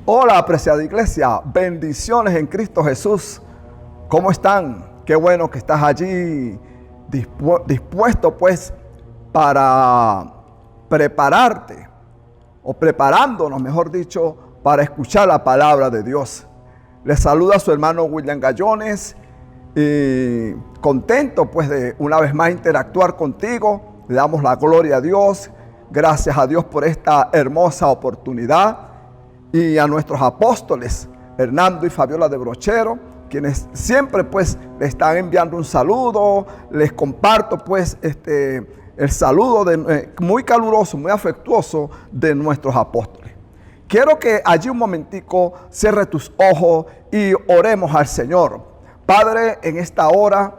Hola, apreciada iglesia, bendiciones en Cristo Jesús. ¿Cómo están? Qué bueno que estás allí dispuesto pues para prepararte, o preparándonos, mejor dicho, para escuchar la palabra de Dios. Les saluda a su hermano William Gallones y contento pues de una vez más interactuar contigo. Le damos la gloria a Dios, gracias a Dios por esta hermosa oportunidad. Y a nuestros apóstoles, Hernando y Fabiola de Brochero, quienes siempre pues le están enviando un saludo. Les comparto pues el saludo muy caluroso, muy afectuoso de nuestros apóstoles. Quiero que allí un momentico cierre tus ojos y oremos al Señor. Padre, en esta hora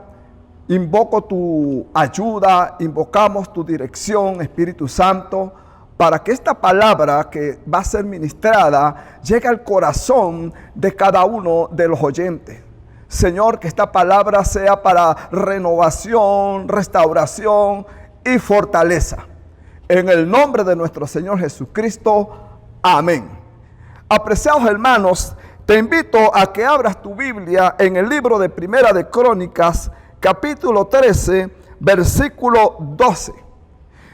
invoco tu ayuda, invocamos tu dirección, Espíritu Santo, para que esta palabra que va a ser ministrada llegue al corazón de cada uno de los oyentes. Señor, que esta palabra sea para renovación, restauración y fortaleza. En el nombre de nuestro Señor Jesucristo, amén. Apreciados hermanos, te invito a que abras tu Biblia en el libro de Primera de Crónicas, capítulo 13, versículo 12.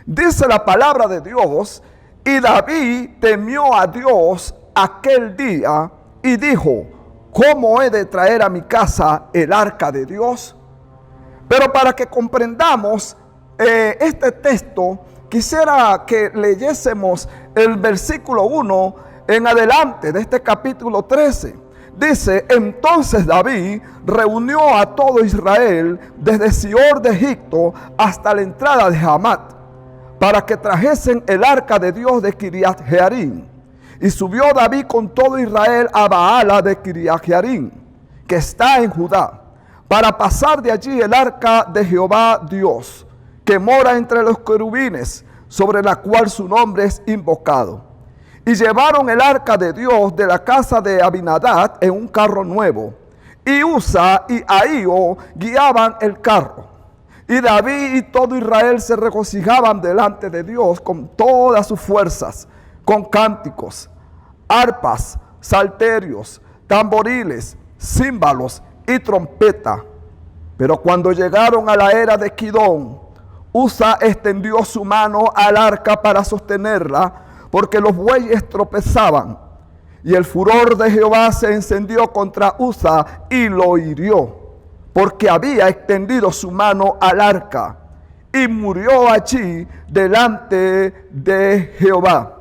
Dice la palabra de Dios: y David temió a Dios aquel día y dijo: ¿cómo he de traer a mi casa el arca de Dios? Pero para que comprendamos este texto, quisiera que leyésemos el versículo 1 en adelante de este capítulo 13. Dice: entonces David reunió a todo Israel desde Sior de Egipto hasta la entrada de Hamat, para que trajesen el arca de Dios de Kiriat Jearim. Y subió David con todo Israel a Baala de Kiriat Jearim, que está en Judá, para pasar de allí el arca de Jehová Dios, que mora entre los querubines, sobre la cual su nombre es invocado. Y llevaron el arca de Dios de la casa de Abinadab en un carro nuevo, y Usa y Ahío guiaban el carro. Y David y todo Israel se regocijaban delante de Dios con todas sus fuerzas, con cánticos, arpas, salterios, tamboriles, címbalos y trompeta. Pero cuando llegaron a la era de Kidón, Usa extendió su mano al arca para sostenerla, porque los bueyes tropezaban. Y el furor de Jehová se encendió contra Usa y lo hirió, porque había extendido su mano al arca, y murió allí delante de Jehová.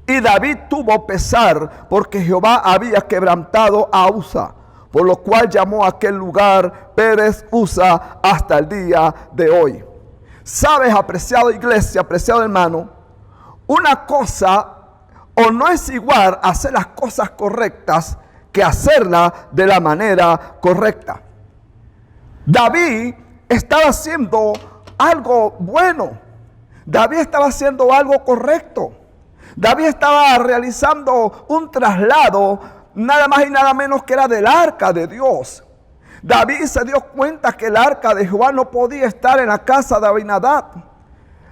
Y David tuvo pesar, porque Jehová había quebrantado a Usa, por lo cual llamó a aquel lugar Pérez Usa hasta el día de hoy. Sabes, apreciada iglesia, apreciado hermano, una cosa o no es igual hacer las cosas correctas que hacerlas de la manera correcta. David estaba haciendo algo bueno. David estaba haciendo algo correcto. David estaba realizando un traslado, nada más y nada menos que era del arca de Dios. David se dio cuenta que el arca de Jehová no podía estar en la casa de Abinadab.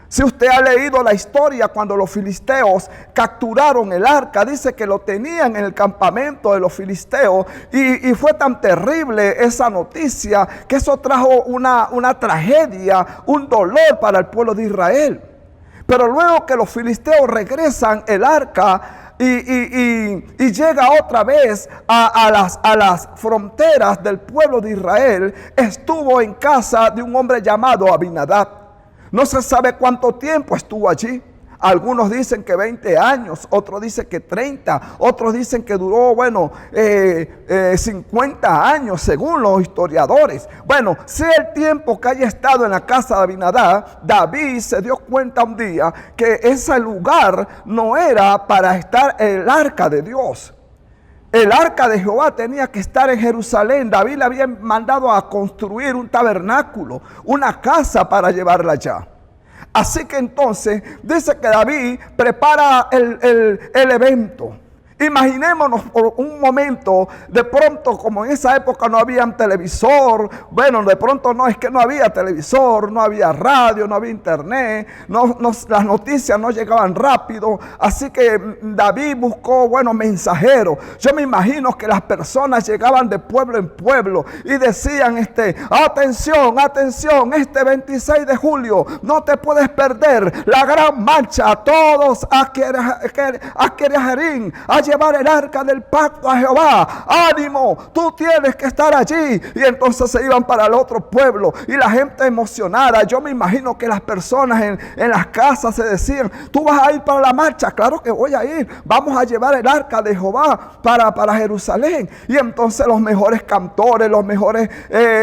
Si usted ha leído la historia, cuando los filisteos capturaron el arca, dice que lo tenían en el campamento de los filisteos, y fue tan terrible esa noticia que eso trajo una tragedia, un dolor para el pueblo de Israel. Pero luego que los filisteos regresan el arca y llega otra vez a las fronteras del pueblo de Israel, estuvo en casa de un hombre llamado Abinadab. No se sabe cuánto tiempo estuvo allí. Algunos dicen que 20 años, otros dicen que 30, otros dicen que duró, 50 años, según los historiadores. Bueno, sea el tiempo que haya estado en la casa de Abinadab, David se dio cuenta un día que ese lugar no era para estar el arca de Dios. El arca de Jehová tenía que estar en Jerusalén. David le había mandado a construir un tabernáculo, una casa para llevarla allá. Así que entonces dice que David prepara el evento. Imaginémonos por un momento, de pronto, como en esa época no había televisor, bueno, de pronto no es que no había televisor, no había radio, no había internet, las noticias no llegaban rápido, así que David buscó, mensajeros. Yo me imagino que las personas llegaban de pueblo en pueblo y decían, atención, atención, este 26 de julio no te puedes perder la gran marcha, todos a Kiriath-Jearim, a llevar el arca del pacto a Jehová. Ánimo, tú tienes que estar allí. Y entonces se iban para el otro pueblo y la gente emocionada. Yo me imagino que las personas en las casas se decían, tú vas a ir para la marcha. Claro que voy a ir, vamos a llevar el arca de Jehová para Jerusalén. Y entonces los mejores cantores, los mejores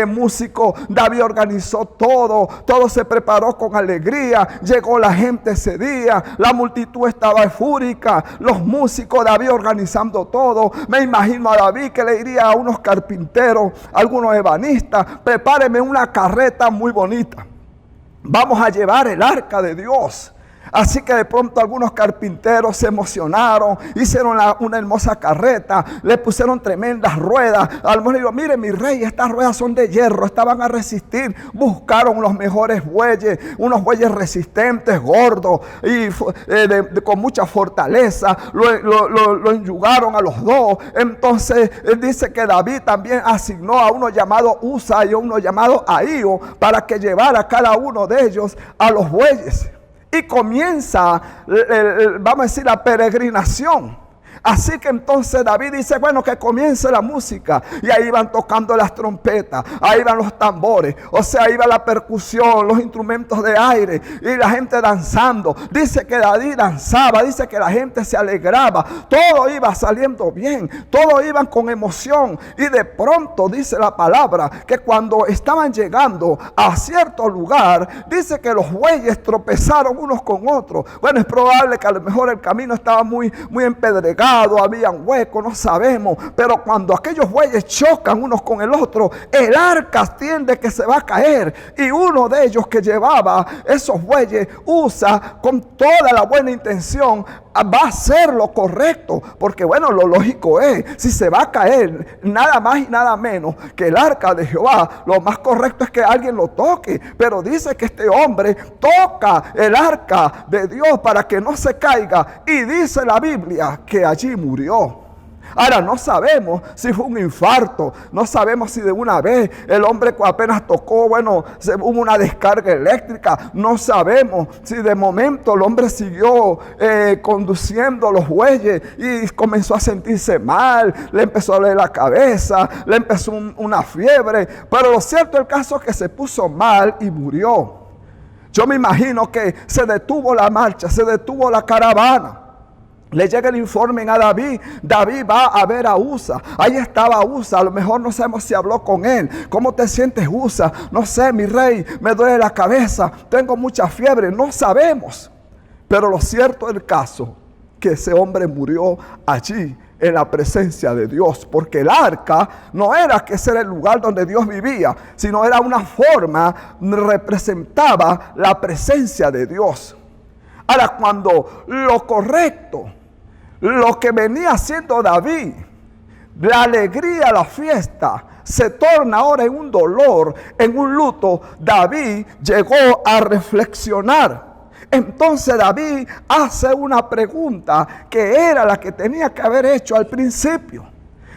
músicos, David organizó todo se preparó con alegría. Llegó la gente ese día, la multitud estaba eufórica, los músicos, David organizando todo. Me imagino a David que le diría a unos carpinteros, a algunos ebanistas, prepárenme una carreta muy bonita, vamos a llevar el arca de Dios. Así que de pronto algunos carpinteros se emocionaron, hicieron una hermosa carreta, le pusieron tremendas ruedas. A lo mejor digo, mire mi rey, estas ruedas son de hierro, estas van a resistir. Buscaron los mejores bueyes, unos bueyes resistentes, gordos y con mucha fortaleza. Lo enyugaron a los dos. Entonces dice que David también asignó a uno llamado Usa y a uno llamado Ahío para que llevara a cada uno de ellos a los bueyes. Y comienza, vamos a decir, la peregrinación. Así que entonces David dice, bueno, que comience la música. Y ahí van tocando las trompetas, ahí van los tambores, o sea, ahí va la percusión, los instrumentos de aire y la gente danzando. Dice que David danzaba, dice que la gente se alegraba, todo iba saliendo bien, todos iban con emoción. Y de pronto dice la palabra que cuando estaban llegando a cierto lugar, dice que los bueyes tropezaron unos con otros. Bueno, es probable que a lo mejor el camino estaba muy empedregado, habían huecos, no sabemos, pero cuando aquellos bueyes chocan unos con el otro, el arca tiende que se va a caer. Y uno de ellos que llevaba esos bueyes, Usa, con toda la buena intención, va a hacer lo correcto, porque bueno, lo lógico es, si se va a caer, nada más y nada menos que el arca de Jehová, lo más correcto es que alguien lo toque. Pero dice que este hombre toca el arca de Dios para que no se caiga, y dice la Biblia que allí murió. Ahora no sabemos si fue un infarto, no sabemos si de una vez el hombre apenas tocó, hubo una descarga eléctrica, no sabemos si de momento el hombre siguió conduciendo los bueyes y comenzó a sentirse mal, le empezó a doler la cabeza, le empezó una fiebre, pero lo cierto del caso es que se puso mal y murió. Yo me imagino que se detuvo la marcha, se detuvo la caravana. Le llega el informe a David. David va a ver a Usa. Ahí estaba Usa. A lo mejor no sabemos si habló con él. ¿Cómo te sientes, Usa? No sé, mi rey, me duele la cabeza, tengo mucha fiebre. No sabemos. Pero lo cierto del caso, que ese hombre murió allí en la presencia de Dios, porque el arca no era que ese era el lugar donde Dios vivía, sino era una forma, representaba la presencia de Dios. Ahora, cuando lo correcto, lo que venía haciendo David, la alegría, la fiesta, se torna ahora en un dolor, en un luto, David llegó a reflexionar. Entonces David hace una pregunta que era la que tenía que haber hecho al principio.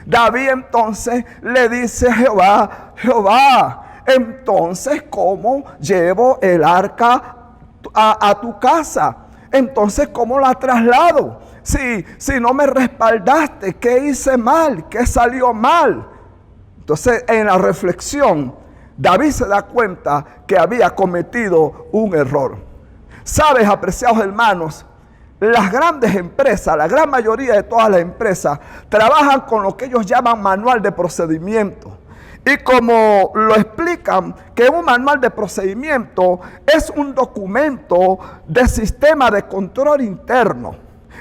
David entonces le dice a Jehová, entonces ¿cómo llevo el arca a tu casa? Entonces ¿cómo la traslado? Si no me respaldaste, ¿qué hice mal? ¿Qué salió mal? Entonces en la reflexión David se da cuenta que había cometido un error. Sabes, apreciados hermanos, las grandes empresas, la gran mayoría de todas las empresas, trabajan con lo que ellos llaman manual de procedimiento. Y como lo explican, que un manual de procedimiento es un documento de sistema de control interno.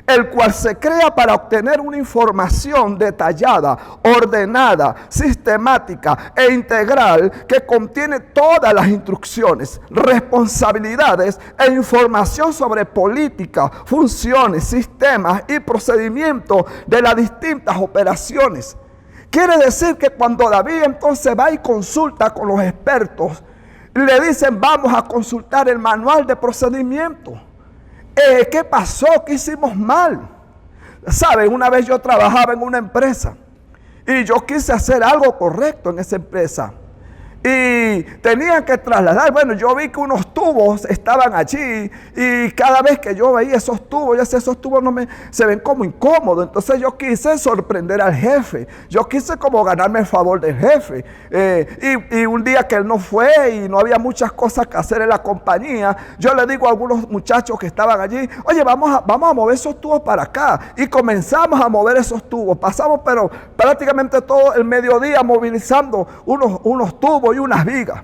el cual se crea para obtener una información detallada, ordenada, sistemática e integral que contiene todas las instrucciones, responsabilidades e información sobre política, funciones, sistemas y procedimientos de las distintas operaciones. Quiere decir que cuando David entonces va y consulta con los expertos, le dicen: vamos a consultar el manual de procedimiento. ¿Qué pasó? ¿Qué hicimos mal? ¿Saben? Una vez yo trabajaba en una empresa y yo quise hacer algo correcto en esa empresa. Y tenía que trasladar, bueno, yo vi que unos tubos estaban allí y cada vez que yo veía esos tubos, ya sé, esos tubos se ven como incómodos. Entonces yo quise sorprender al jefe, yo quise como ganarme el favor del jefe. Y un día que él no fue y no había muchas cosas que hacer en la compañía, yo le digo a algunos muchachos que estaban allí: oye, vamos a mover esos tubos para acá. Y comenzamos a mover esos tubos, pasamos pero prácticamente todo el mediodía movilizando unos tubos y unas vigas.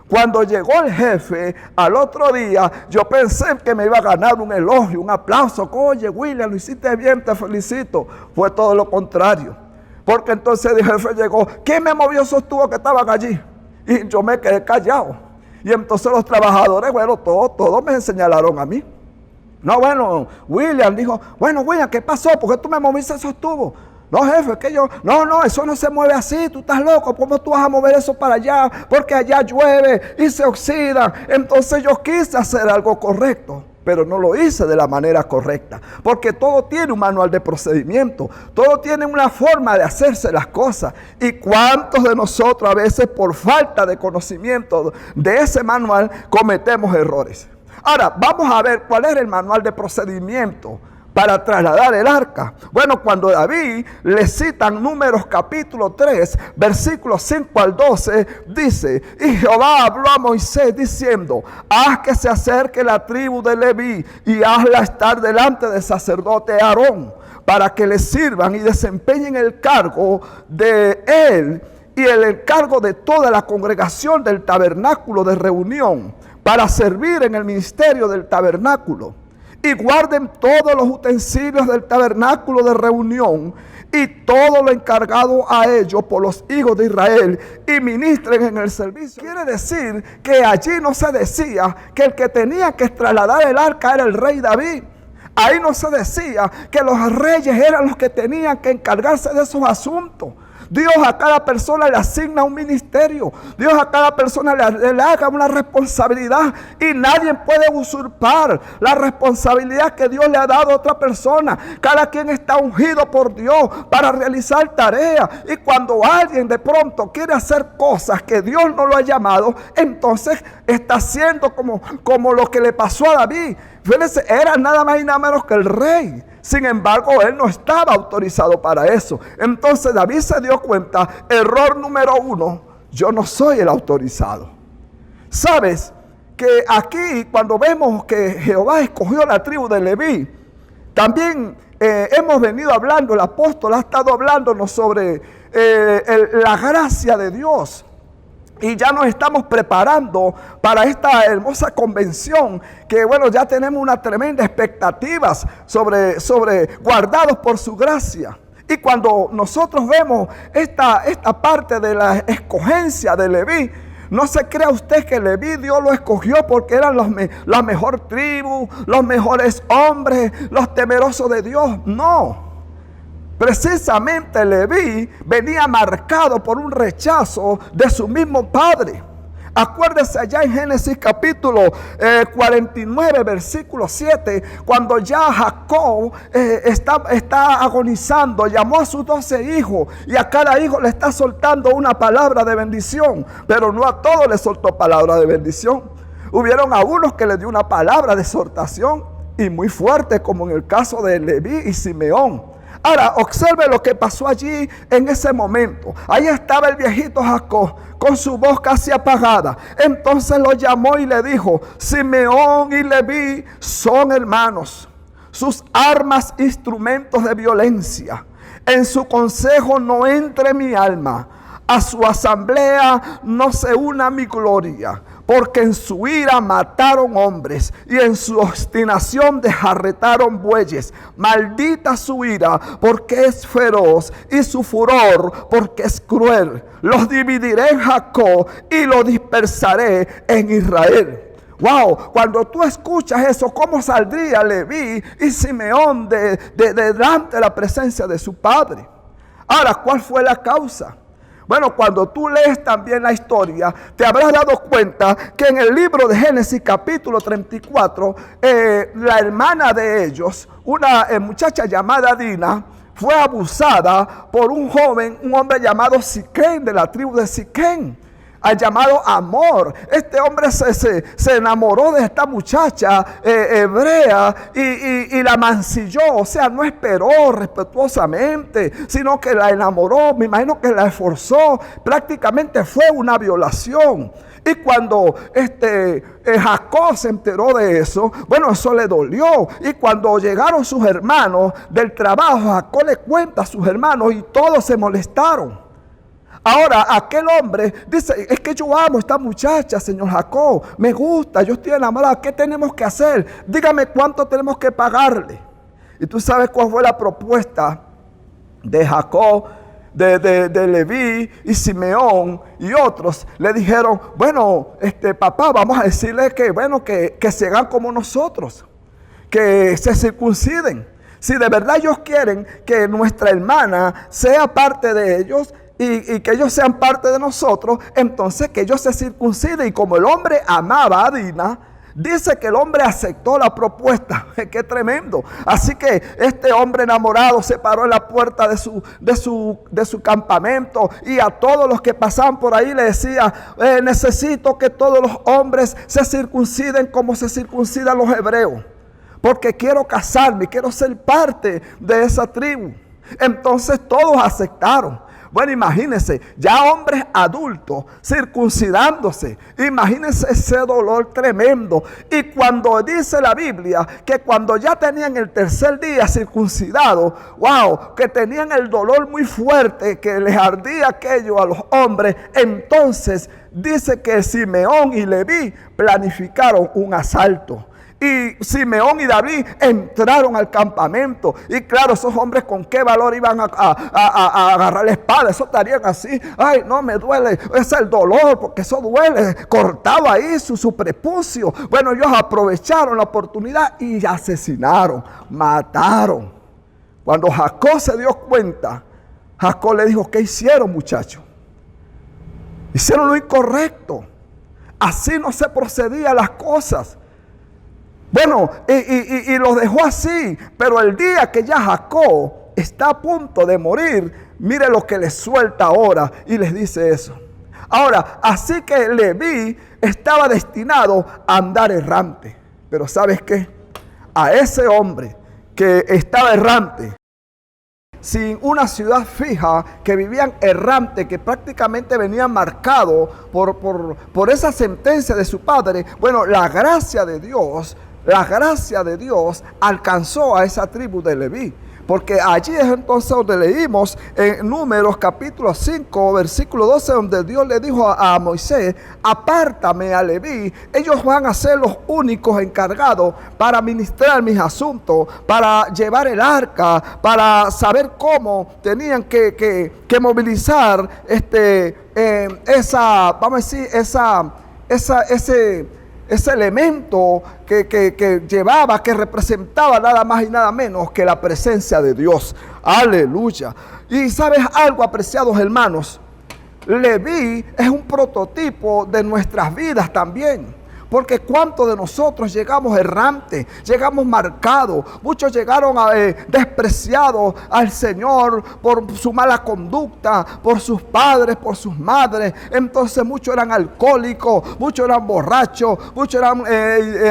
Cuando llegó el jefe al otro día, yo pensé que me iba a ganar un elogio, un aplauso. Oye, William, lo hiciste bien, te felicito. Fue todo lo contrario, porque entonces el jefe llegó: ¿quién me movió esos tubos que estaban allí? Y yo me quedé callado. Y entonces los trabajadores, bueno, todos me señalaron a mí. No, bueno, William dijo: bueno, William, ¿qué pasó? ¿Por qué tú me moviste esos tubos? No, jefe, es que no, eso no se mueve así, tú estás loco, ¿cómo tú vas a mover eso para allá? Porque allá llueve y se oxida. Entonces yo quise hacer algo correcto, pero no lo hice de la manera correcta, porque todo tiene un manual de procedimiento, todo tiene una forma de hacerse las cosas. ¿Y cuántos de nosotros a veces por falta de conocimiento de ese manual cometemos errores? Ahora, vamos a ver cuál era el manual de procedimiento para trasladar el arca. Bueno, cuando David le citan Números capítulo 3, versículos 5 al 12, dice: y Jehová habló a Moisés diciendo: haz que se acerque la tribu de Leví y hazla estar delante del sacerdote Aarón, para que le sirvan y desempeñen el cargo de él y el cargo de toda la congregación del tabernáculo de reunión, para servir en el ministerio del tabernáculo. Y guarden todos los utensilios del tabernáculo de reunión y todo lo encargado a ellos por los hijos de Israel, y ministren en el servicio. Quiere decir que allí no se decía que el que tenía que trasladar el arca era el rey David. Ahí no se decía que los reyes eran los que tenían que encargarse de esos asuntos. Dios a cada persona le asigna un ministerio. Dios a cada persona le haga una responsabilidad, y nadie puede usurpar la responsabilidad que Dios le ha dado a otra persona. Cada quien está ungido por Dios para realizar tareas, y cuando alguien de pronto quiere hacer cosas que Dios no lo ha llamado, entonces está haciendo como lo que le pasó a David. Fíjense, era nada más y nada menos que el rey. Sin embargo, él no estaba autorizado para eso. Entonces David se dio cuenta: error número 1, yo no soy el autorizado. Sabes que aquí, cuando vemos que Jehová escogió la tribu de Leví, también hemos venido hablando, el apóstol ha estado hablándonos sobre la gracia de Dios. Y ya nos estamos preparando para esta hermosa convención, que bueno, ya tenemos una tremenda expectativas sobre guardados por su gracia. Y cuando nosotros vemos esta parte de la escogencia de Leví, no se crea usted que Leví Dios lo escogió porque eran la mejor tribu, los mejores hombres, los temerosos de Dios. No. Precisamente Leví venía marcado por un rechazo de su mismo padre. Acuérdese allá en Génesis capítulo 49, versículo 7, cuando ya Jacob está agonizando, llamó a sus 12 hijos, y a cada hijo le está soltando una palabra de bendición, pero no a todos le soltó palabra de bendición. Hubieron a unos que le dio una palabra de exhortación, y muy fuerte, como en el caso de Leví y Simeón. Ahora, observe lo que pasó allí en ese momento. Ahí estaba el viejito Jacob con su voz casi apagada. Entonces lo llamó y le dijo: Simeón y Leví son hermanos, sus armas instrumentos de violencia. En su consejo no entre mi alma, a su asamblea no se una mi gloria. porque en su ira mataron hombres y en su obstinación desjarretaron bueyes. Maldita su ira, porque es feroz, y su furor, porque es cruel. Los dividiré en Jacob y los dispersaré en Israel. Wow, cuando tú escuchas eso, ¿cómo saldría Leví y Simeón de delante de la presencia de su padre? Ahora, ¿cuál fue la causa? Bueno, cuando tú lees también la historia, te habrás dado cuenta que en el libro de Génesis capítulo 34, la hermana de ellos, una muchacha llamada Dina, fue abusada por un hombre llamado Siquén, de la tribu de Siquén, al llamado Amor. Este hombre se enamoró de esta muchacha hebrea y la mancilló. O sea, no esperó respetuosamente, sino que la enamoró. Me imagino que la esforzó. Prácticamente fue una violación. Y cuando Jacob se enteró de eso, bueno, eso le dolió. Y cuando llegaron sus hermanos del trabajo, Jacob le cuenta a sus hermanos y todos se molestaron. Ahora, aquel hombre dice, es que yo amo a esta muchacha, señor Jacob, me gusta, yo estoy enamorado, ¿qué tenemos que hacer? Dígame cuánto tenemos que pagarle. Y tú sabes cuál fue la propuesta de Jacob, de Leví y Simeón y otros. Le dijeron, bueno, papá, vamos a decirle que, bueno, que se hagan como nosotros, que se circunciden. Si de verdad ellos quieren que nuestra hermana sea parte de ellos, y que ellos sean parte de nosotros, entonces que ellos se circunciden. Y como el hombre amaba a Dina, dice que el hombre aceptó la propuesta. ¡Qué tremendo! Así que este hombre enamorado se paró en la puerta de su campamento, y a todos los que pasaban por ahí le decía, necesito que todos los hombres se circunciden como se circuncidan los hebreos, porque quiero casarme, quiero ser parte de esa tribu. Entonces todos aceptaron. Bueno, imagínense, ya hombres adultos circuncidándose. Imagínense ese dolor tremendo. Y cuando dice la Biblia que cuando ya tenían el tercer día circuncidado, wow, que tenían el dolor muy fuerte, que les ardía aquello a los hombres, entonces dice que Simeón y Leví planificaron un asalto. Y Simeón y David entraron al campamento. Y claro, esos hombres con qué valor iban a agarrar la espada. Eso estarían así. Ay, no, me duele. Es el dolor, porque eso duele. Cortaba ahí su prepucio. Bueno, ellos aprovecharon la oportunidad y asesinaron, mataron. Cuando Jacob se dio cuenta, Jacob le dijo, ¿qué hicieron, muchachos? Hicieron lo incorrecto. Así no se procedían las cosas. Bueno, y lo dejó así, pero el día que ya Jacob está a punto de morir, mire lo que les suelta ahora y les dice eso. Ahora, así que Leví estaba destinado a andar errante. Pero ¿sabes qué? A ese hombre que estaba errante, sin una ciudad fija, que vivían errante, que prácticamente venían marcados por esa sentencia de su padre, bueno, la gracia de Dios alcanzó a esa tribu de Leví. Porque allí es entonces donde leímos en Números capítulo 5, versículo 12, donde Dios le dijo a Moisés, apártame a Leví, ellos van a ser los únicos encargados para ministrar mis asuntos, para llevar el arca, para saber cómo tenían que movilizar ese elemento que llevaba, que representaba nada más y nada menos que la presencia de Dios. Aleluya. Y ¿sabes algo, apreciados hermanos? Leví es un prototipo de nuestras vidas también. Porque cuántos de nosotros llegamos errantes, llegamos marcados, muchos llegaron despreciados al Señor por su mala conducta, por sus padres, por sus madres. Entonces muchos eran alcohólicos, muchos eran borrachos, muchos eran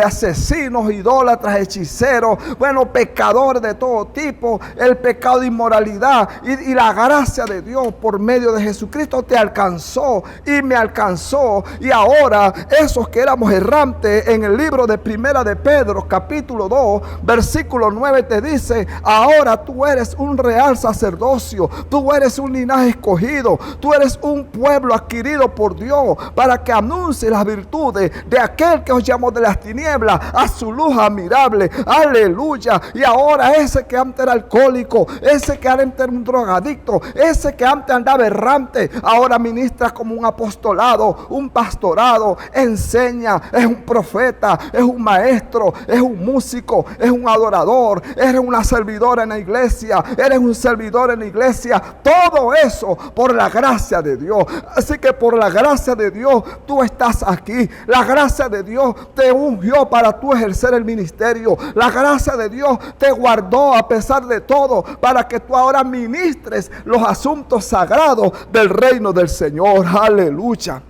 asesinos, idólatras, hechiceros, bueno, pecadores de todo tipo, el pecado de inmoralidad. Y la gracia de Dios por medio de Jesucristo te alcanzó y me alcanzó. Y ahora esos que éramos errantes, errante en el libro de Primera de Pedro, capítulo 2, versículo 9, te dice: ahora tú eres un real sacerdocio, tú eres un linaje escogido, tú eres un pueblo adquirido por Dios, para que anuncie las virtudes de aquel que os llamó de las tinieblas a su luz admirable. Aleluya. Y ahora ese que antes era alcohólico, ese que antes era un drogadicto, ese que antes andaba errante, ahora ministra como un apostolado, un pastorado, enseña, es un profeta, es un maestro, es un músico, es un adorador, eres una servidora en la iglesia, eres un servidor en la iglesia. Todo eso por la gracia de Dios. Así que por la gracia de Dios tú estás aquí. La gracia de Dios te ungió para tú ejercer el ministerio. La gracia de Dios te guardó a pesar de todo, para que tú ahora ministres los asuntos sagrados del reino del Señor. Aleluya.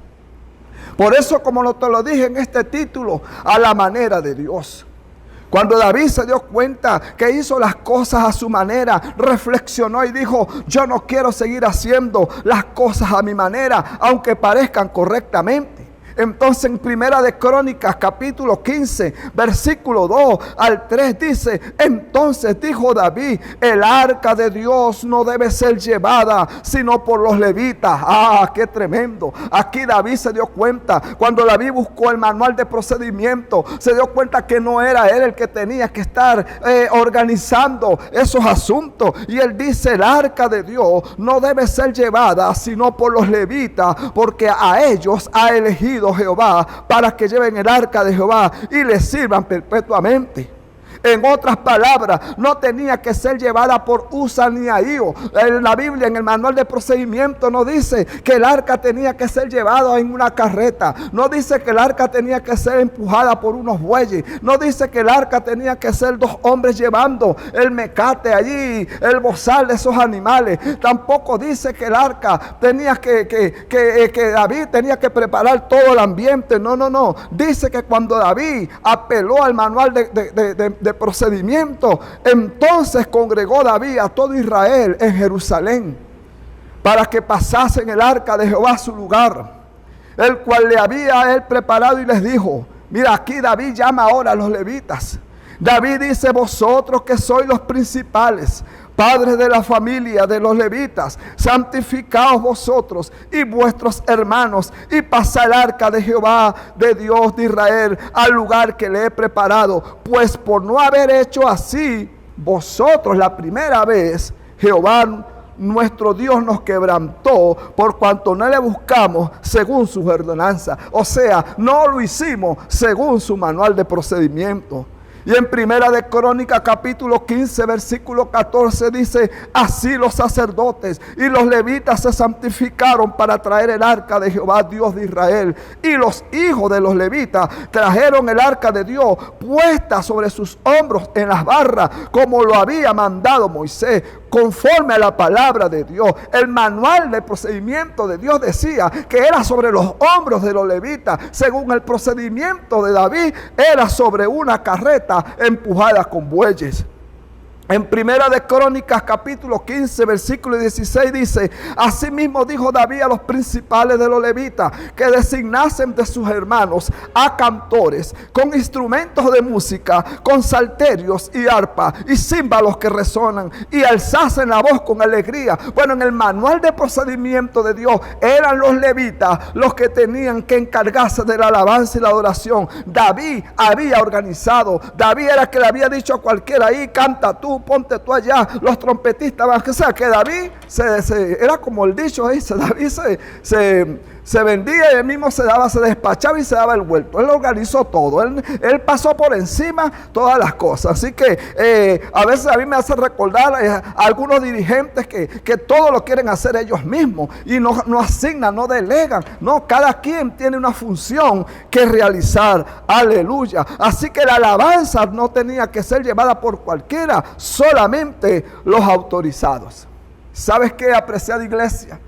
Por eso, como te lo dije en este título, a la manera de Dios. Cuando David se dio cuenta que hizo las cosas a su manera, reflexionó y dijo: yo no quiero seguir haciendo las cosas a mi manera, aunque parezcan correctamente. Entonces en Primera de Crónicas capítulo 15 versículo 2 al 3 dice: entonces dijo David, el arca de Dios no debe ser llevada sino por los levitas. ¡Ah, qué tremendo! Aquí David se dio cuenta, cuando David buscó el manual de procedimiento, se dio cuenta que no era él el que tenía que estar organizando esos asuntos. Y él dice: el arca de Dios no debe ser llevada sino por los levitas, porque a ellos ha elegido Jehová para que lleven el arca de Jehová y le sirvan perpetuamente. En otras palabras, no tenía que ser llevada por Usa ni Ahío. En la Biblia, en el manual de procedimiento, no dice que el arca tenía que ser llevada en una carreta. No dice que el arca tenía que ser empujada por unos bueyes. No dice que el arca tenía que ser 2 hombres llevando el mecate allí, el bozal de esos animales. Tampoco dice que el arca tenía que David tenía que preparar todo el ambiente. No. Dice que cuando David apeló al manual de procedimiento, entonces congregó David a todo Israel en Jerusalén para que pasasen el arca de Jehová a su lugar, el cual le había él preparado, y les dijo: mira, aquí David llama ahora a los levitas. David dice: vosotros que sois los principales, padres de la familia de los levitas, santificaos vosotros y vuestros hermanos, y pasad el arca de Jehová, de Dios de Israel, al lugar que le he preparado. Pues por no haber hecho así vosotros la primera vez, Jehová nuestro Dios nos quebrantó, por cuanto no le buscamos según sus ordenanzas. O sea, no lo hicimos según su manual de procedimiento. Y en Primera de Crónicas capítulo 15 versículo 14 dice: así los sacerdotes y los levitas se santificaron para traer el arca de Jehová, Dios de Israel. Y los hijos de los levitas trajeron el arca de Dios puesta sobre sus hombros en las barras, como lo había mandado Moisés, conforme a la palabra de Dios. El manual de procedimiento de Dios decía que era sobre los hombros de los levitas. Según el procedimiento de David, era sobre una carreta empujada con bueyes. En Primera de Crónicas capítulo 15 versículo 16 dice: asimismo dijo David a los principales de los levitas que designasen de sus hermanos a cantores con instrumentos de música, con salterios y arpa y címbalos que resonan, y alzasen la voz con alegría. Bueno, en el manual de procedimiento de Dios eran los levitas los que tenían que encargarse de la alabanza y la adoración. David había organizado, David era que le había dicho a cualquiera: ahí canta tú, ponte tú allá, los trompetistas van. O sea, que David era como el dicho, David se vendía y él mismo se despachaba y se daba el vuelto. Él organizó todo, él pasó por encima todas las cosas. Así que a veces a mí me hace recordar a algunos dirigentes que todo lo quieren hacer ellos mismos y no asignan, no delegan. No, cada quien tiene una función que realizar. Aleluya. Así que la alabanza no tenía que ser llevada por cualquiera, solamente los autorizados. ¿Sabes qué, apreciada iglesia?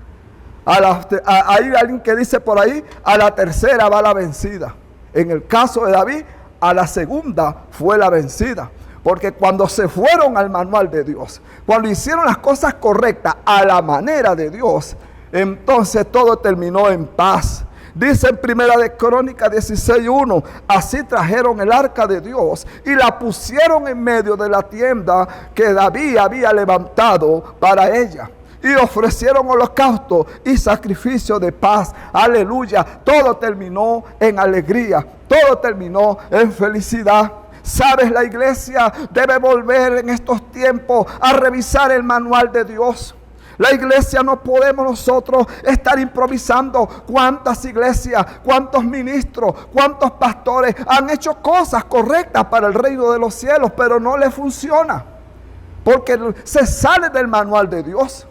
Hay alguien que dice por ahí: a la tercera va la vencida. En el caso de David, a la segunda fue la vencida. Porque cuando se fueron al manual de Dios, cuando hicieron las cosas correctas a la manera de Dios, entonces todo terminó en paz. Dice en Primera de Crónicas 16:1, así trajeron el arca de Dios y la pusieron en medio de la tienda que David había levantado para ella. Y ofrecieron holocausto y sacrificio de paz. Aleluya. Todo terminó en alegría. Todo terminó en felicidad. ¿Sabes? La iglesia debe volver en estos tiempos a revisar el manual de Dios. La iglesia no podemos nosotros estar improvisando. ¿Cuántas iglesias, cuántos ministros, cuántos pastores han hecho cosas correctas para el reino de los cielos, pero no les funciona? Porque se sale del manual de Dios.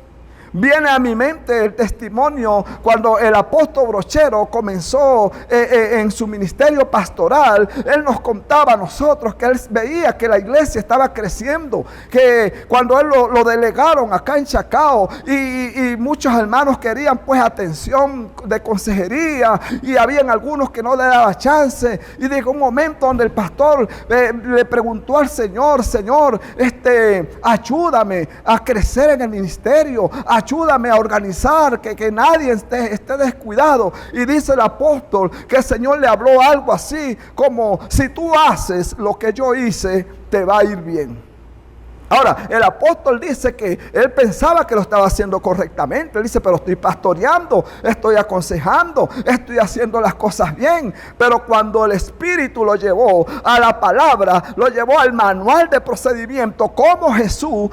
Viene a mi mente el testimonio cuando el apóstol Brochero comenzó en su ministerio pastoral. Él nos contaba a nosotros que él veía que la iglesia estaba creciendo, que cuando él lo delegaron acá en Chacao y muchos hermanos querían pues atención de consejería y habían algunos que no le daban chance, y llegó un momento donde el pastor le preguntó al Señor: Señor, ayúdame a crecer en el ministerio, ayúdame a organizar, que nadie esté descuidado. Y dice el apóstol que el Señor le habló algo así como: si tú haces lo que yo hice, te va a ir bien. Ahora, el apóstol dice que él pensaba que lo estaba haciendo correctamente. Él dice: pero estoy pastoreando, estoy aconsejando, estoy haciendo las cosas bien. Pero cuando el Espíritu lo llevó a la palabra, lo llevó al manual de procedimiento, cómo Jesús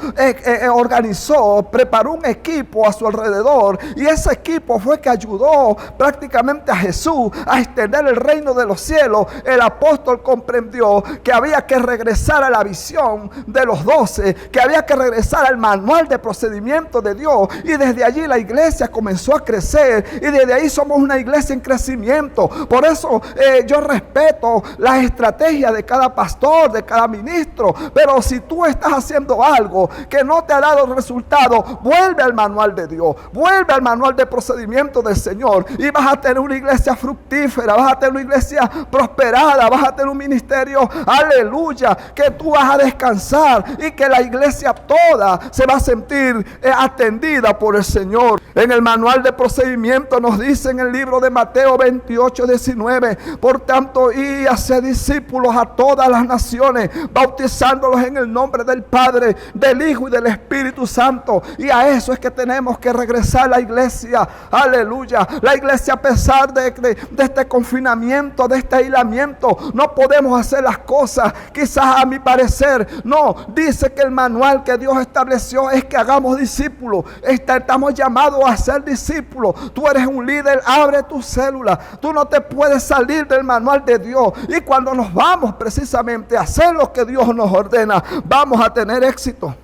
organizó, preparó un equipo a su alrededor, y ese equipo fue que ayudó prácticamente a Jesús a extender el reino de los cielos. El apóstol comprendió que había que regresar a la visión de los 12, que había que regresar al manual de procedimiento de Dios, y desde allí la iglesia comenzó a crecer, y desde ahí somos una iglesia en crecimiento. Por eso yo respeto las estrategias de cada pastor, de cada ministro, pero si tú estás haciendo algo que no te ha dado resultado, vuelve al manual de Dios, vuelve al manual de procedimiento del Señor, y vas a tener una iglesia fructífera, vas a tener una iglesia prosperada, vas a tener un ministerio, aleluya, que tú vas a descansar, y que la iglesia toda se va a sentir atendida por el Señor. En el manual de procedimiento nos dice en el libro de Mateo 28:19, por tanto, y hacer discípulos a todas las naciones, bautizándolos en el nombre del Padre, del Hijo y del Espíritu Santo. Y a eso es que tenemos que regresar a la iglesia. Aleluya. La iglesia, a pesar de este confinamiento, de este aislamiento, no podemos hacer las cosas quizás a mi parecer. No, dice que el manual que Dios estableció es que hagamos discípulos. Estamos llamados a ser discípulos. Tú eres un líder, abre tu célula. Tú no te puedes salir del manual de Dios. Y cuando nos vamos precisamente a hacer lo que Dios nos ordena, vamos a tener éxito.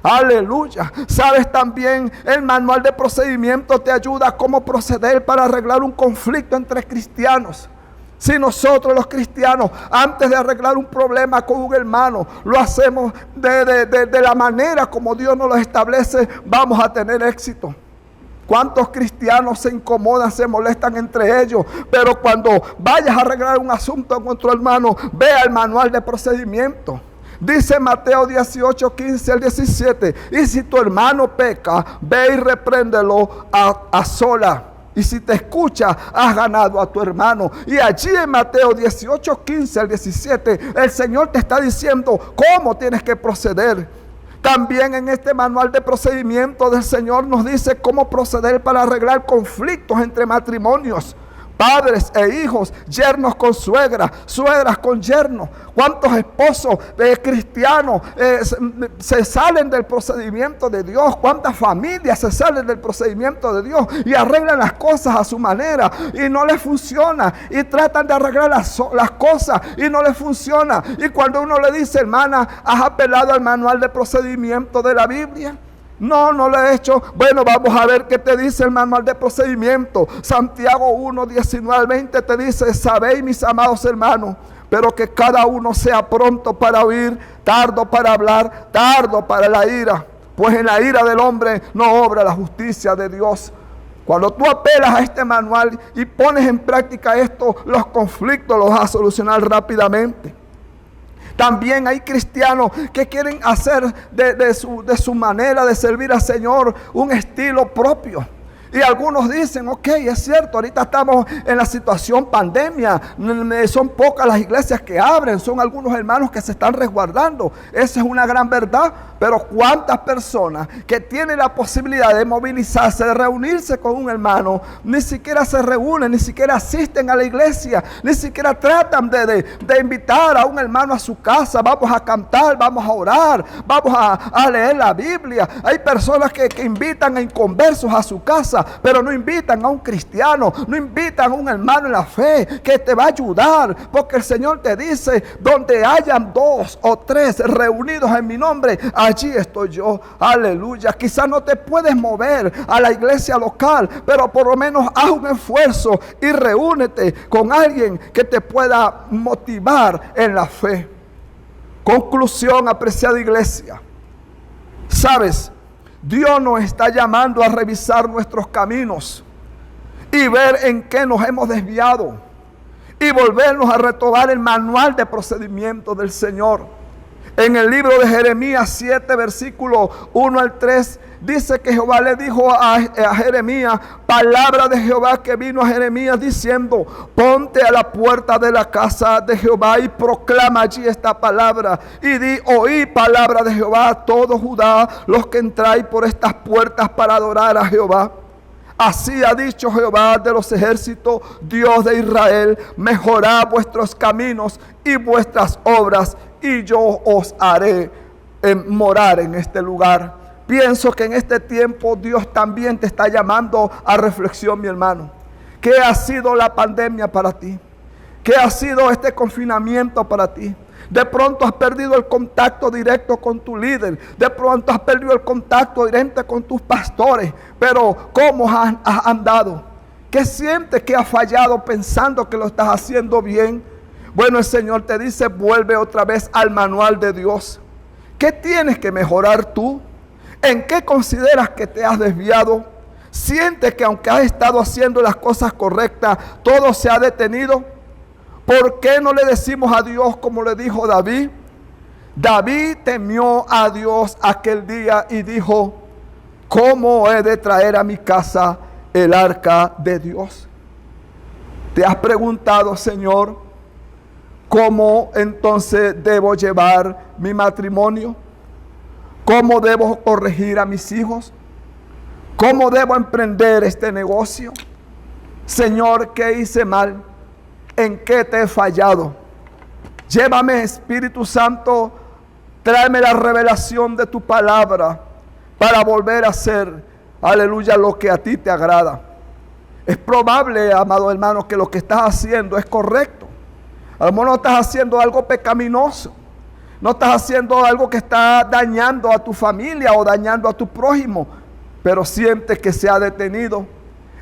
Aleluya. Sabes, también el manual de procedimiento te ayuda a cómo proceder para arreglar un conflicto entre cristianos. Si nosotros los cristianos, antes de arreglar un problema con un hermano, lo hacemos de la manera como Dios nos lo establece, vamos a tener éxito. ¿Cuántos cristianos se incomodan, se molestan entre ellos? Pero cuando vayas a arreglar un asunto con tu hermano, vea el manual de procedimiento. Dice Mateo 18:15-17, y si tu hermano peca, ve y repréndelo a sola. Y si te escucha, has ganado a tu hermano. Y allí en Mateo 18:15-17, el Señor te está diciendo cómo tienes que proceder. También en este manual de procedimiento del Señor nos dice cómo proceder para arreglar conflictos entre matrimonios. Padres e hijos, yernos con suegras, suegras con yernos. ¿Cuántos esposos cristianos se salen del procedimiento de Dios? ¿Cuántas familias se salen del procedimiento de Dios y arreglan las cosas a su manera y no les funciona? Y tratan de arreglar las cosas y no les funciona. Y cuando uno le dice: hermana, ¿has apelado al manual de procedimiento de la Biblia? No, no lo he hecho. Bueno, vamos a ver qué te dice el manual de procedimiento. Santiago 1:19-20 te dice: sabéis, mis amados hermanos, pero que cada uno sea pronto para oír, tardo para hablar, tardo para la ira, pues en la ira del hombre no obra la justicia de Dios. Cuando tú apelas a este manual y pones en práctica esto, los conflictos los vas a solucionar rápidamente. También hay cristianos que quieren hacer de su manera de servir al Señor un estilo propio. Y algunos dicen, ok, es cierto, ahorita estamos en la situación pandemia, son pocas las iglesias que abren, son algunos hermanos que se están resguardando. Esa es una gran verdad, pero ¿cuántas personas que tienen la posibilidad de movilizarse, de reunirse con un hermano, ni siquiera se reúnen, ni siquiera asisten a la iglesia, ni siquiera tratan de invitar a un hermano a su casa? Vamos a cantar, vamos a orar, vamos a leer la Biblia. Hay personas que invitan a inconversos a su casa, pero no invitan a un cristiano, no invitan a un hermano en la fe que te va a ayudar, porque el Señor te dice, donde hayan 2 o 3 reunidos en mi nombre, allí estoy yo. Aleluya. Quizás no te puedes mover a la iglesia local, pero por lo menos haz un esfuerzo y reúnete con alguien que te pueda motivar en la fe. Conclusión, apreciada iglesia. ¿Sabes? Dios nos está llamando a revisar nuestros caminos y ver en qué nos hemos desviado y volvernos a retomar el manual de procedimiento del Señor. En el libro de Jeremías 7, versículo 1 al 3, dice que Jehová le dijo a Jeremías, palabra de Jehová que vino a Jeremías diciendo, ponte a la puerta de la casa de Jehová y proclama allí esta palabra y di, oí palabra de Jehová a todo Judá, los que entráis por estas puertas para adorar a Jehová. Así ha dicho Jehová de los ejércitos, Dios de Israel, mejorad vuestros caminos y vuestras obras, y yo os haré morar en este lugar. Pienso que en este tiempo Dios también te está llamando a reflexión, mi hermano. ¿Qué ha sido la pandemia para ti? ¿Qué ha sido este confinamiento para ti? De pronto has perdido el contacto directo con tu líder. De pronto has perdido el contacto directo con tus pastores. Pero ¿cómo has andado? ¿Qué sientes que has fallado pensando que lo estás haciendo bien? Bueno, el Señor te dice, vuelve otra vez al manual de Dios. ¿Qué tienes que mejorar tú? ¿En qué consideras que te has desviado? ¿Sientes que aunque has estado haciendo las cosas correctas, todo se ha detenido? ¿Por qué no le decimos a Dios como le dijo David? David temió a Dios aquel día y dijo, ¿cómo he de traer a mi casa el arca de Dios? ¿Te has preguntado, Señor, cómo entonces debo llevar mi matrimonio? ¿Cómo debo corregir a mis hijos? ¿Cómo debo emprender este negocio? Señor, ¿qué hice mal? ¿En qué te he fallado? Llévame, Espíritu Santo, tráeme la revelación de tu palabra para volver a hacer, aleluya, lo que a ti te agrada. Es probable, amado hermano, que lo que estás haciendo es correcto. A lo mejor no estás haciendo algo pecaminoso. No estás haciendo algo que está dañando a tu familia o dañando a tu prójimo, pero sientes que se ha detenido.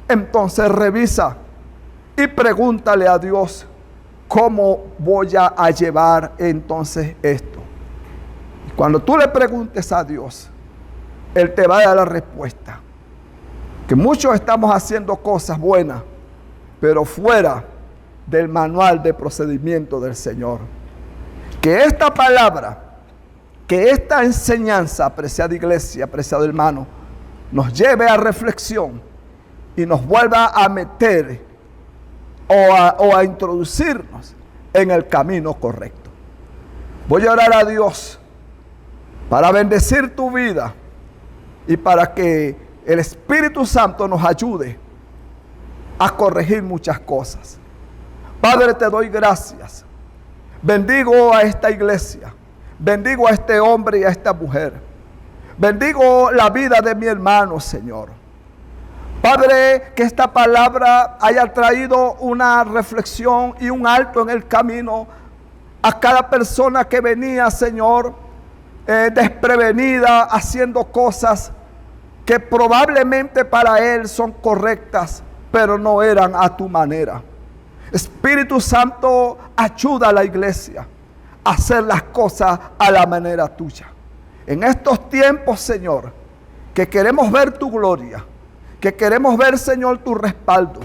Entonces revisa y pregúntale a Dios, ¿cómo voy a llevar entonces esto? Y cuando tú le preguntes a Dios, Él te va a dar la respuesta. Que muchos estamos haciendo cosas buenas, pero fuera del manual de procedimiento del Señor. Que esta palabra, que esta enseñanza, apreciada iglesia, apreciado hermano, nos lleve a reflexión y nos vuelva a meter o a introducirnos en el camino correcto. Voy a orar a Dios para bendecir tu vida y para que el Espíritu Santo nos ayude a corregir muchas cosas. Padre, te doy gracias. Bendigo a esta iglesia. Bendigo a este hombre y a esta mujer. Bendigo la vida de mi hermano, Señor. Padre, que esta palabra haya traído una reflexión y un alto en el camino a cada persona que venía, Señor, desprevenida, haciendo cosas que probablemente para él son correctas, pero no eran a tu manera. Espíritu Santo, ayuda a la iglesia a hacer las cosas a la manera tuya. En estos tiempos, Señor, que queremos ver tu gloria, que queremos ver, Señor, tu respaldo,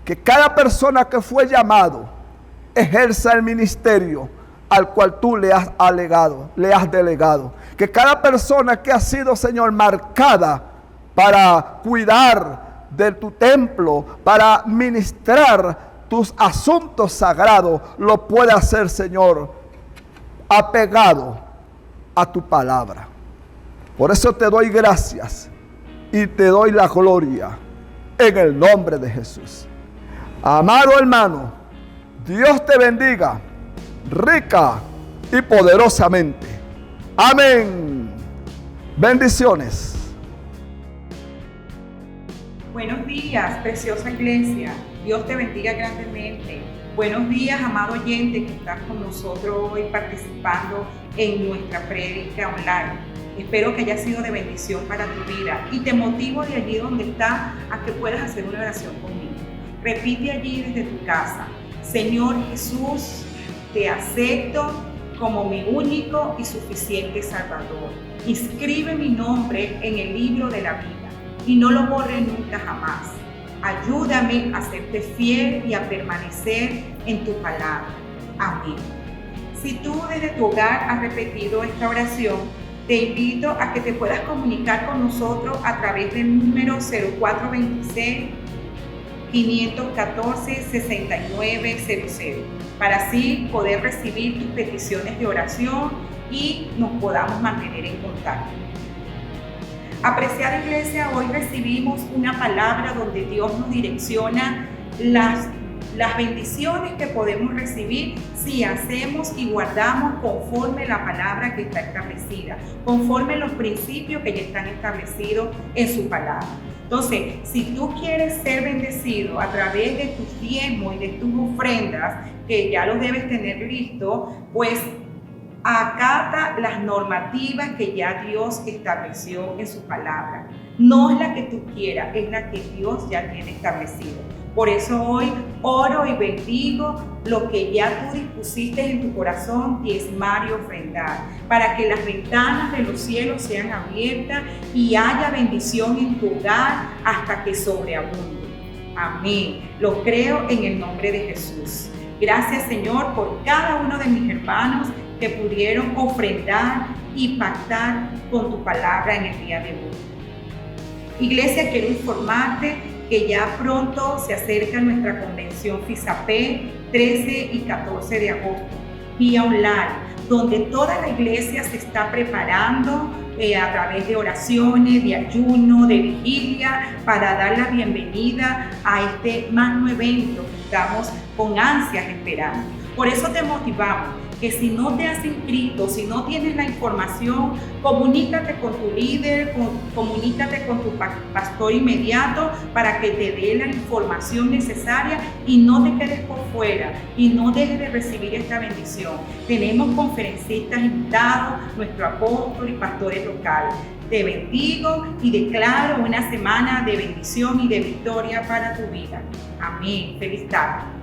que cada persona que fue llamado ejerza el ministerio al cual tú le has delegado. Que cada persona que ha sido, Señor, marcada para cuidar de tu templo para ministrar tus asuntos sagrados, lo puede hacer, Señor, apegado a tu palabra. Por eso te doy gracias y te doy la gloria en el nombre de Jesús. Amado hermano, Dios te bendiga rica y poderosamente. Amén. Bendiciones. Buenos días, preciosa iglesia. Dios te bendiga grandemente. Buenos días, amado oyente que estás con nosotros hoy participando en nuestra prédica online. Espero que haya sido de bendición para tu vida y te motivo de allí donde estás a que puedas hacer una oración conmigo. Repite allí desde tu casa: Señor Jesús, te acepto como mi único y suficiente Salvador. Inscribe mi nombre en el libro de la vida y no lo borre nunca jamás. Ayúdame a serte fiel y a permanecer en tu palabra. Amén. Si tú desde tu hogar has repetido esta oración, te invito a que te puedas comunicar con nosotros a través del número 0426-514-6900 para así poder recibir tus peticiones de oración y nos podamos mantener en contacto. Apreciada iglesia, hoy recibimos una palabra donde Dios nos direcciona las bendiciones que podemos recibir si hacemos y guardamos conforme la palabra que está establecida, conforme los principios que ya están establecidos en su palabra. Entonces, si tú quieres ser bendecido a través de tus diezmos y de tus ofrendas, que ya los debes tener listos, pues acata las normativas que ya Dios estableció en su palabra. No es la que tú quieras, es la que Dios ya tiene establecido. Por eso hoy oro y bendigo lo que ya tú dispusiste en tu corazón, diezmar y ofrendar, para que las ventanas de los cielos sean abiertas y haya bendición en tu hogar hasta que sobreabunde. Amén. Lo creo en el nombre de Jesús. Gracias, Señor, por cada uno de mis hermanos que pudieron ofrendar y pactar con tu palabra en el día de hoy. Iglesia, quiero informarte que ya pronto se acerca nuestra convención FISAPE 13 y 14 de agosto, vía online, donde toda la iglesia se está preparando a través de oraciones, de ayuno, de vigilia, para dar la bienvenida a este magno evento que estamos con ansias esperando. Por eso te motivamos que si no te has inscrito, si no tienes la información, comunícate con tu líder, comunícate con tu pastor inmediato para que te dé la información necesaria y no te quedes por fuera y no dejes de recibir esta bendición. Tenemos conferencistas invitados, nuestro apóstol y pastores locales. Te bendigo y declaro una semana de bendición y de victoria para tu vida. Amén. Feliz tarde.